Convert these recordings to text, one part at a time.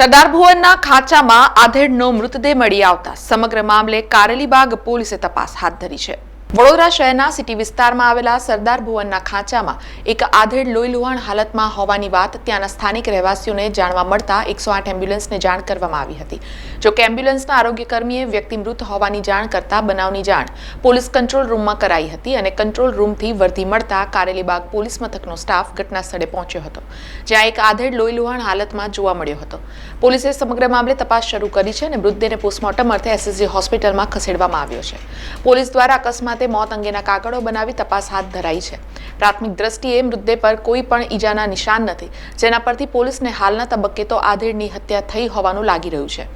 સરદાર ભુવનના ખાંચામાં આધેડનો મૃતદેહ મળી આવતા સમગ્ર મામલે કારેલીબાગ પોલીસે તપાસ હાથ ધરી છે. વડોદરા શહેરના સિટી વિસ્તારમાં આવેલા સરદાર ભુવનના ખાંચામાં એક આધેડ લોહીલુહાણ હાલતમાં હોવાની વાત ત્યાંના સ્થાનિક રહેવાસીઓને જાણવા મળતા 108 એમ્બ્યુલન્સને જાણ કરવામાં આવી હતી. જો કે એમ્બ્યુલન્સના આરોગ્યકર્મીએ વ્યક્તિ મૃત હોવાની જાણ કરતા બનાવની જાણ પોલીસ કંટ્રોલ રૂમમાં કરાઈ હતી અને કંટ્રોલ રૂમથી વર્ધી મળતા કારેલીબાગ પોલીસ મથકનો સ્ટાફ ઘટના સ્થળે પહોંચ્યો હતો, જ્યાં એક આધેડ લોહીલુહાણ હાલતમાં જોવા મળ્યો હતો. પોલીસે સમગ્ર મામલે તપાસ શરૂ કરી છે અને મૃતદેહને પોસ્ટમોર્ટમ અર્થે એસએસજી હોસ્પિટલમાં ખસેડવામાં આવ્યો છે. પોલીસ દ્વારા અકસ્માતે મોત અંગેના કાગળો બનાવી તપાસ હાથ ધરાઈ છે. પ્રાથમિક દ્રષ્ટિએ મૃતદેહ પર કોઈ પણ ઈજાના નિશાન નથી, જેના પરથી પોલીસને હાલના તબક્કે તો આધેડની હત્યા થઈ હોવાનું લાગી રહ્યું છે.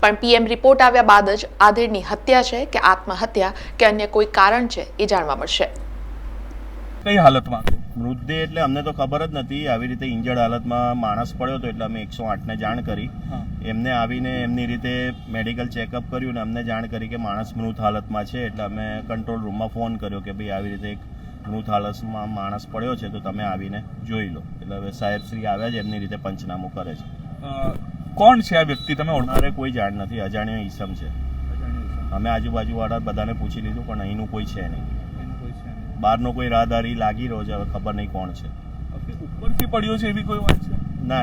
પણ પીએમ રિપોર્ટ આવ્યા બાદ જ આધેડની હત્યા છે કે આત્મહત્યા કે અન્ય કોઈ કારણ છે એ જાણવા મળશે. કઈ હાલતમાં મૃતદેહ એટલે અમને તો ખબર જ નથી. આવી રીતે ઇન્જર્ડ હાલતમાં માણસ પડ્યો હતો એટલે અમે 108ને જાણ કરી. એમને આવીને એમની રીતે મેડિકલ ચેકઅપ કર્યું ને અમને જાણ કરી કે માણસ મૃત હાલતમાં છે. એટલે અમે કંટ્રોલ રૂમમાં ફોન કર્યો કે ભાઈ આવી રીતે એક મૃત હાલતમાં માણસ પડ્યો છે તો તમે આવીને જોઈ લો. એટલે હવે સાહેબ શ્રી આવ્યા છે, એમની રીતે પંચનામું કરે છે. કોણ છે આ વ્યક્તિ? તમે ઓળખારે કોઈ જાણ નથી, અજાણ્યો ઈસમ છે. અમે આજુબાજુવાળા બધાને પૂછી લીધું પણ અહીંનું કોઈ છે નહીં. બહારનો કોઈ રાહદારી લાગી રહ્યો છે, હવે ખબર નહીં કોણ છે. ઉપરથી પડ્યો છે એવી કોઈ વાત છે? ના,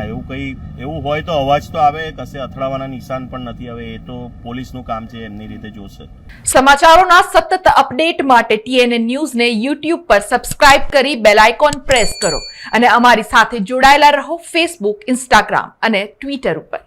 એવું હોય તો અવાજ તો આવે, કશે અથડાવાના નિશાન પણ નથી. હવે એ તો પોલીસનું કામ છે, એમની રીતે જોશે. સમાચારોના સતત અપડેટ માટે TNN ન્યૂઝને YouTube પર સબસ્ક્રાઇબ કરી બેલ આઇકોન પ્રેસ કરો અને અમારી સાથે જોડાયેલા રહો Facebook, Instagram અને Twitter ઉપર.